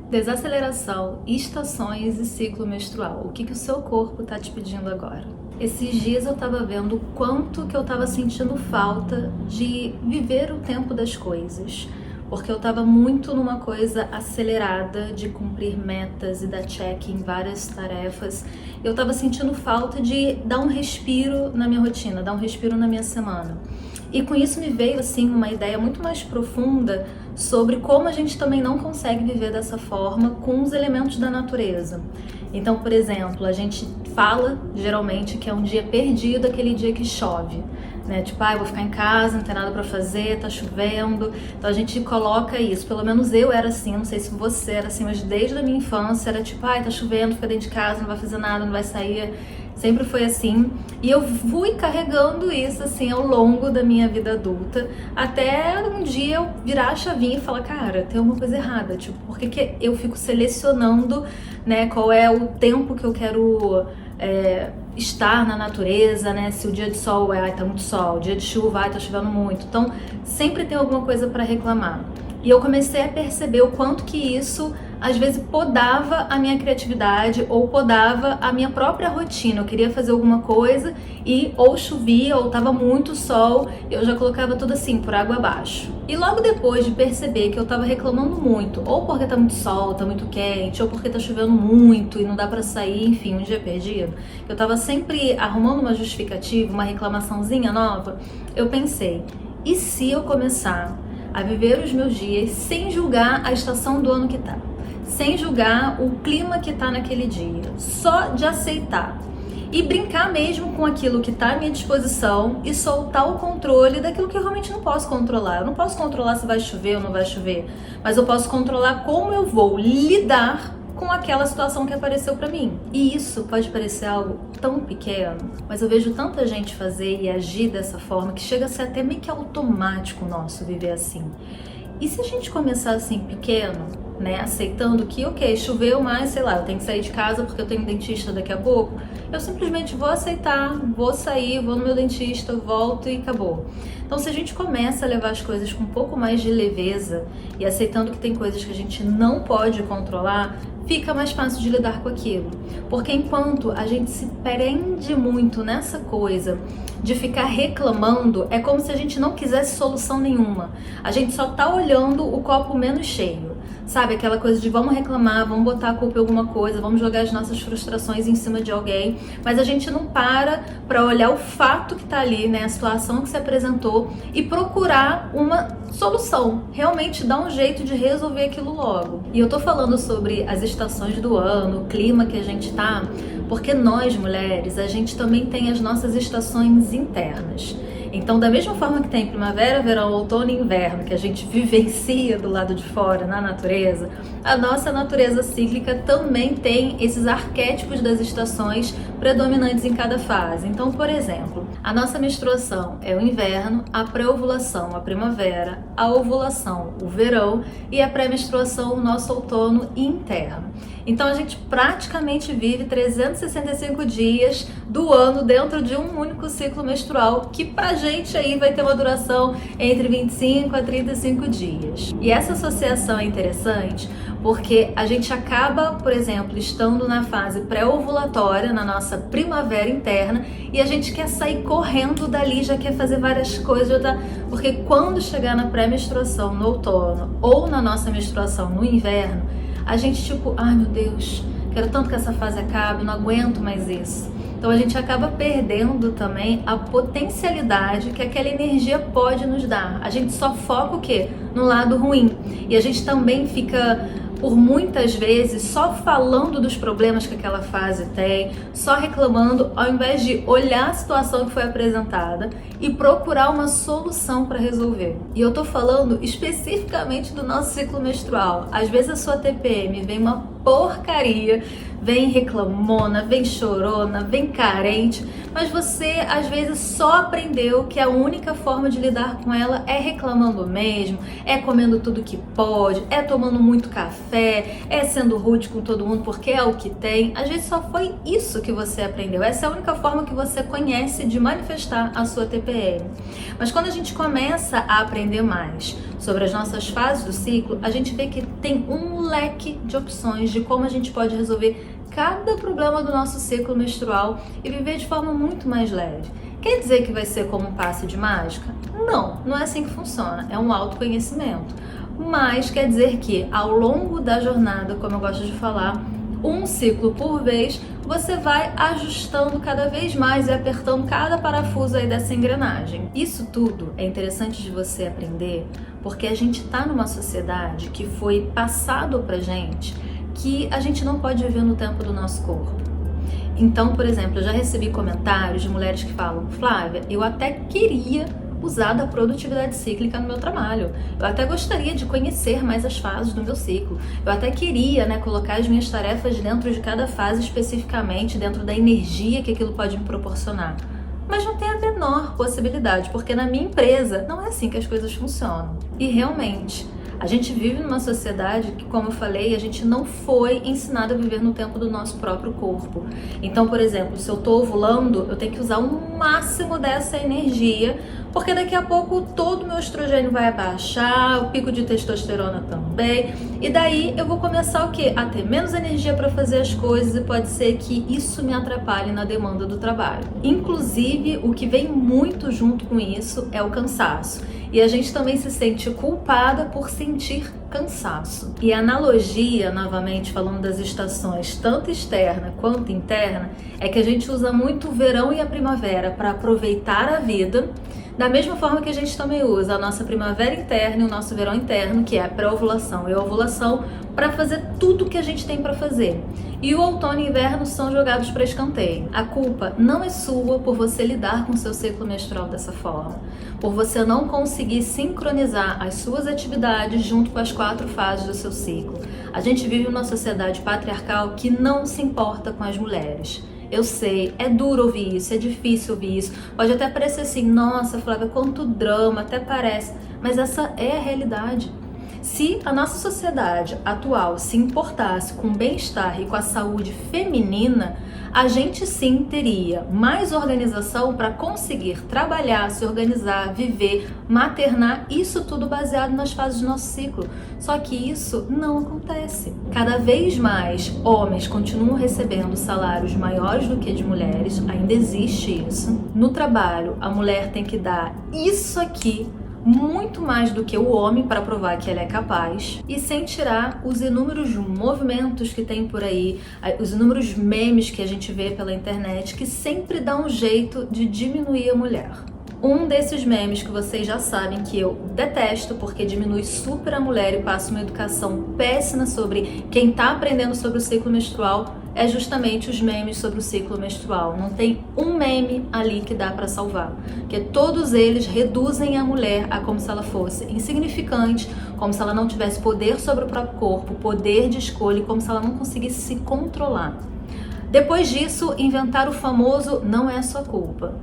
Desaceleração, estações e ciclo menstrual. O que o seu corpo está te pedindo agora? Esses dias eu estava vendo o quanto que eu estava sentindo falta de viver o tempo das coisas. Porque eu estava muito numa coisa acelerada de cumprir metas e dar check em várias tarefas. Eu estava sentindo falta de dar um respiro na minha rotina, dar um respiro na minha semana. E com isso me veio assim uma ideia muito mais profunda sobre como a gente também não consegue viver dessa forma com os elementos da natureza. Então, por exemplo, a gente fala geralmente que é um dia perdido, aquele dia que chove, né? Tipo, eu vou ficar em casa, não tem nada pra fazer, tá chovendo. Então a gente coloca isso. Pelo menos eu era assim, não sei se você era assim, mas desde a minha infância era tipo, tá chovendo, fica dentro de casa, não vai fazer nada, não vai sair. Sempre foi assim, e eu fui carregando isso assim ao longo da minha vida adulta, até um dia eu virar a chavinha e falar, cara, tem alguma coisa errada, tipo, por que eu fico selecionando, né, qual é o tempo que eu quero estar na natureza, né, se o dia de sol, tá muito sol, o dia de chuva, tá chovendo muito, então sempre tem alguma coisa para reclamar. E eu comecei a perceber o quanto que isso às vezes podava a minha criatividade ou podava a minha própria rotina. Eu queria fazer alguma coisa e ou chovia ou tava muito sol, eu já colocava tudo assim, por água abaixo. E logo depois de perceber que eu tava reclamando muito, ou porque tá muito sol, tá muito quente, ou porque tá chovendo muito e não dá pra sair, enfim, um dia perdido, eu tava sempre arrumando uma justificativa, uma reclamaçãozinha nova, eu pensei, e se eu começar a viver os meus dias sem julgar a estação do ano que tá? Sem julgar o clima que tá naquele dia, só de aceitar e brincar mesmo com aquilo que tá à minha disposição e soltar o controle daquilo que eu realmente não posso controlar. Eu não posso controlar se vai chover ou não vai chover, mas eu posso controlar como eu vou lidar com aquela situação que apareceu pra mim. E isso pode parecer algo tão pequeno, mas eu vejo tanta gente fazer e agir dessa forma que chega a ser até meio que automático nosso viver assim. E se a gente começar assim pequeno, né, aceitando que, ok, choveu, mas sei lá, eu tenho que sair de casa porque eu tenho dentista daqui a pouco, eu simplesmente vou aceitar, vou sair, vou no meu dentista, volto e acabou. Então, se a gente começa a levar as coisas com um pouco mais de leveza e aceitando que tem coisas que a gente não pode controlar, fica mais fácil de lidar com aquilo. Porque enquanto a gente se prende muito nessa coisa de ficar reclamando, é como se a gente não quisesse solução nenhuma. A gente só tá olhando o copo menos cheio. Sabe, aquela coisa de vamos reclamar, vamos botar a culpa em alguma coisa, vamos jogar as nossas frustrações em cima de alguém, mas a gente não para olhar o fato que tá ali, né, a situação que se apresentou e procurar uma solução, realmente dar um jeito de resolver aquilo logo. E eu tô falando sobre as estações do ano, o clima que a gente tá, porque nós mulheres, a gente também tem as nossas estações internas. Então, da mesma forma que tem primavera, verão, outono e inverno, que a gente vivencia do lado de fora, na natureza, a nossa natureza cíclica também tem esses arquétipos das estações predominantes em cada fase. Então, por exemplo, a nossa menstruação é o inverno, a pré-ovulação, a primavera, a ovulação, o verão e a pré-menstruação, o nosso outono interno. Então, a gente praticamente vive 365 dias do ano dentro de um único ciclo menstrual, que pra gente aí vai ter uma duração entre 25 a 35 dias. E essa associação é interessante porque a gente acaba, por exemplo, estando na fase pré-ovulatória, na nossa primavera interna, e a gente quer sair correndo dali, já quer fazer várias coisas, porque quando chegar na pré-menstruação no outono ou na nossa menstruação no inverno, a gente tipo, ai meu Deus, quero tanto que essa fase acabe, não aguento mais isso. Então a gente acaba perdendo também a potencialidade que aquela energia pode nos dar. A gente só foca o quê? No lado ruim. E a gente também fica, por muitas vezes, só falando dos problemas que aquela fase tem, só reclamando, ao invés de olhar a situação que foi apresentada e procurar uma solução para resolver. E eu tô falando especificamente do nosso ciclo menstrual. Às vezes a sua TPM vem uma porcaria, vem reclamona, vem chorona, vem carente, mas você às vezes só aprendeu que a única forma de lidar com ela é reclamando mesmo, é comendo tudo que pode, é tomando muito café, é sendo rude com todo mundo porque é o que tem. Às vezes só foi isso que você aprendeu, essa é a única forma que você conhece de manifestar a sua TPM. Mas quando a gente começa a aprender mais sobre as nossas fases do ciclo, a gente vê que tem um leque de opções de como a gente pode resolver cada problema do nosso ciclo menstrual e viver de forma muito mais leve. Quer dizer que vai ser como um passe de mágica? Não, não é assim que funciona, é um autoconhecimento. Mas quer dizer que ao longo da jornada, como eu gosto de falar, um ciclo por vez, você vai ajustando cada vez mais e apertando cada parafuso aí dessa engrenagem. Isso tudo é interessante de você aprender porque a gente está numa sociedade que foi passado pra gente que a gente não pode viver no tempo do nosso corpo. Então, por exemplo, eu já recebi comentários de mulheres que falam: Flávia, eu até queria usar da produtividade cíclica no meu trabalho. Eu até gostaria de conhecer mais as fases do meu ciclo. Eu até queria, colocar as minhas tarefas dentro de cada fase especificamente, dentro da energia que aquilo pode me proporcionar. Mas não tem a menor possibilidade, porque na minha empresa não é assim que as coisas funcionam. E realmente, a gente vive numa sociedade que, como eu falei, a gente não foi ensinado a viver no tempo do nosso próprio corpo. Então, por exemplo, se eu tô ovulando, eu tenho que usar o máximo dessa energia, porque daqui a pouco todo o meu estrogênio vai abaixar, o pico de testosterona também, e daí eu vou começar o quê? A ter menos energia para fazer as coisas e pode ser que isso me atrapalhe na demanda do trabalho. Inclusive, o que vem muito junto com isso é o cansaço. E a gente também se sente culpada por sentir cansaço. E a analogia, novamente falando das estações, tanto externa quanto interna, é que a gente usa muito o verão e a primavera para aproveitar a vida, da mesma forma que a gente também usa a nossa primavera interna e o nosso verão interno, que é a pré-ovulação e a ovulação, para fazer tudo que a gente tem para fazer. E o outono e inverno são jogados para escanteio. A culpa não é sua por você lidar com o seu ciclo menstrual dessa forma, por você não conseguir sincronizar as suas atividades junto com as 4 fases do seu ciclo. A gente vive numa sociedade patriarcal que não se importa com as mulheres. Eu sei, é duro ouvir isso, é difícil ouvir isso. Pode até parecer assim: nossa, Flávia, quanto drama, até parece. Mas essa é a realidade. Se a nossa sociedade atual se importasse com o bem-estar e com a saúde feminina, a gente sim teria mais organização para conseguir trabalhar, se organizar, viver, maternar, isso tudo baseado nas fases do nosso ciclo. Só que isso não acontece. Cada vez mais homens continuam recebendo salários maiores do que de mulheres, ainda existe isso. No trabalho, a mulher tem que dar isso aqui, muito mais do que o homem, para provar que ela é capaz, e sem tirar os inúmeros movimentos que tem por aí, os inúmeros memes que a gente vê pela internet que sempre dá um jeito de diminuir a mulher. Um desses memes que vocês já sabem que eu detesto, porque diminui super a mulher e passa uma educação péssima sobre quem tá aprendendo sobre o ciclo menstrual, é justamente os memes sobre o ciclo menstrual. Não tem um meme ali que dá para salvar, porque todos eles reduzem a mulher a como se ela fosse insignificante, como se ela não tivesse poder sobre o próprio corpo, poder de escolha, e como se ela não conseguisse se controlar. Depois disso, inventar o famoso "não é a sua culpa".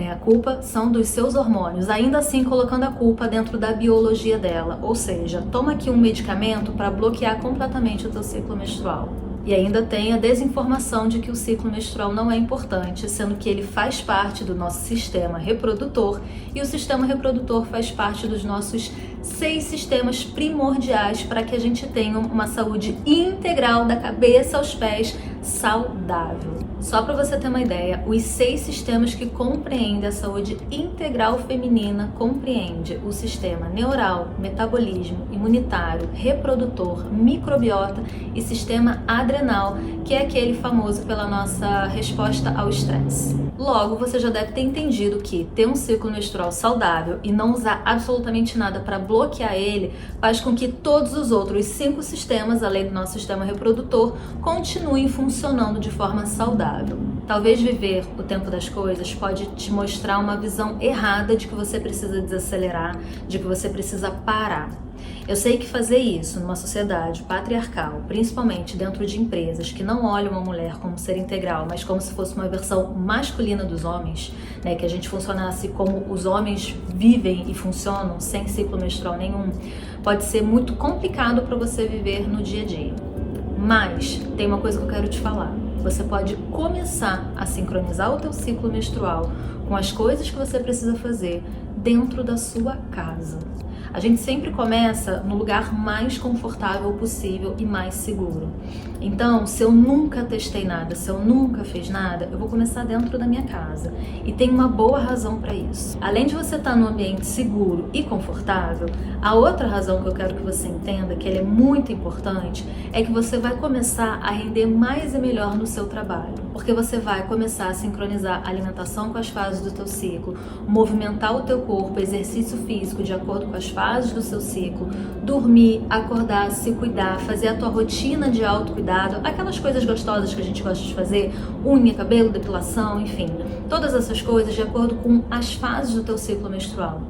A culpa são dos seus hormônios, ainda assim colocando a culpa dentro da biologia dela, ou seja, toma aqui um medicamento para bloquear completamente o teu ciclo menstrual. E ainda tem a desinformação de que o ciclo menstrual não é importante, sendo que ele faz parte do nosso sistema reprodutor, e o sistema reprodutor faz parte dos nossos 6 sistemas primordiais para que a gente tenha uma saúde integral da cabeça aos pés saudável. Só para você ter uma ideia, os 6 sistemas que compreendem a saúde integral feminina compreende o sistema neural, metabolismo, imunitário, reprodutor, microbiota e sistema adrenal, que é aquele famoso pela nossa resposta ao estresse. Logo, você já deve ter entendido que ter um ciclo menstrual saudável e não usar absolutamente nada para bloquear ele faz com que todos os outros 5 sistemas, além do nosso sistema reprodutor, continuem funcionando funcionando de forma saudável. Talvez viver o tempo das coisas pode te mostrar uma visão errada de que você precisa desacelerar, de que você precisa parar. Eu sei que fazer isso numa sociedade patriarcal, principalmente dentro de empresas que não olham a mulher como ser integral, mas como se fosse uma versão masculina dos homens, né, que a gente funcionasse como os homens vivem e funcionam, sem ciclo menstrual nenhum, pode ser muito complicado para você viver no dia a dia. Mas tem uma coisa que eu quero te falar. Você pode começar a sincronizar o teu ciclo menstrual com as coisas que você precisa fazer dentro da sua casa. A gente sempre começa no lugar mais confortável possível e mais seguro. Então, se eu nunca testei nada, se eu nunca fiz nada, eu vou começar dentro da minha casa. E tem uma boa razão para isso. Além de você estar num ambiente seguro e confortável, a outra razão que eu quero que você entenda, que ela é muito importante, é que você vai começar a render mais e melhor no seu trabalho. Porque você vai começar a sincronizar a alimentação com as fases do teu ciclo, movimentar o teu corpo, exercício físico de acordo com as fases do seu ciclo, dormir, acordar, se cuidar, fazer a tua rotina de autocuidado, aquelas coisas gostosas que a gente gosta de fazer, unha, cabelo, depilação, enfim, todas essas coisas de acordo com as fases do teu ciclo menstrual.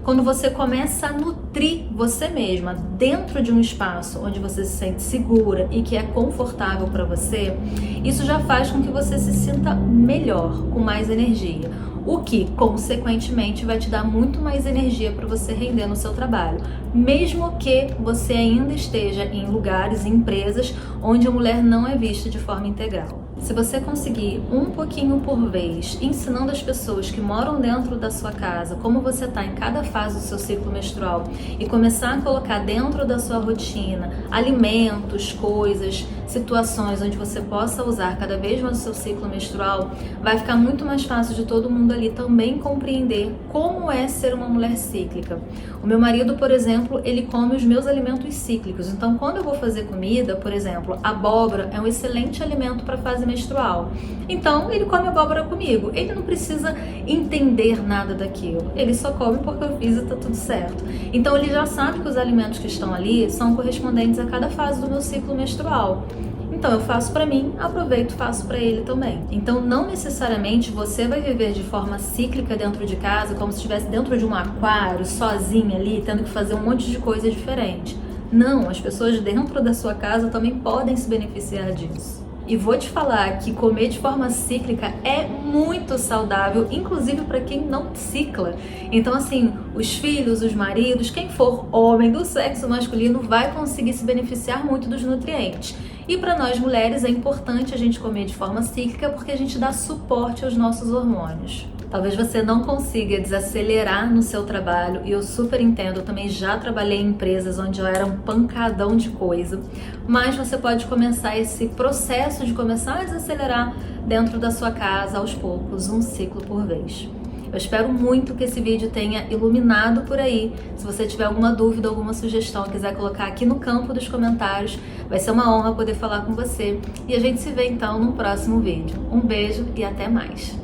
Quando você começa a nutrir você mesma dentro de um espaço onde você se sente segura e que é confortável para você, isso já faz com que você se sinta melhor, com mais energia. O que, consequentemente, vai te dar muito mais energia para você render no seu trabalho, mesmo que você ainda esteja em lugares, em empresas, onde a mulher não é vista de forma integral. Se você conseguir um pouquinho por vez, ensinando as pessoas que moram dentro da sua casa como você está em cada fase do seu ciclo menstrual e começar a colocar dentro da sua rotina alimentos, coisas, situações onde você possa usar cada vez mais o seu ciclo menstrual, vai ficar muito mais fácil de todo mundo ali também compreender como é ser uma mulher cíclica. O meu marido, por exemplo, ele come os meus alimentos cíclicos, então quando eu vou fazer comida, por exemplo, abóbora é um excelente alimento para a fase menstrual. Então ele come abóbora comigo, ele não precisa entender nada daquilo, ele só come porque eu fiz e tá tudo certo. Então ele já sabe que os alimentos que estão ali são correspondentes a cada fase do meu ciclo menstrual. Então eu faço para mim, aproveito e faço para ele também. Então não necessariamente você vai viver de forma cíclica dentro de casa, como se estivesse dentro de um aquário, sozinha ali, tendo que fazer um monte de coisa diferente. Não, as pessoas dentro da sua casa também podem se beneficiar disso. E vou te falar que comer de forma cíclica é muito saudável, inclusive para quem não cicla. Então assim, os filhos, os maridos, quem for homem do sexo masculino vai conseguir se beneficiar muito dos nutrientes. E para nós mulheres é importante a gente comer de forma cíclica porque a gente dá suporte aos nossos hormônios. Talvez você não consiga desacelerar no seu trabalho, e eu super entendo, eu também já trabalhei em empresas onde eu era um pancadão de coisa, mas você pode começar esse processo de começar a desacelerar dentro da sua casa aos poucos, um ciclo por vez. Eu espero muito que esse vídeo tenha iluminado por aí. Se você tiver alguma dúvida, alguma sugestão, quiser colocar aqui no campo dos comentários, vai ser uma honra poder falar com você. E a gente se vê então no próximo vídeo. Um beijo e até mais!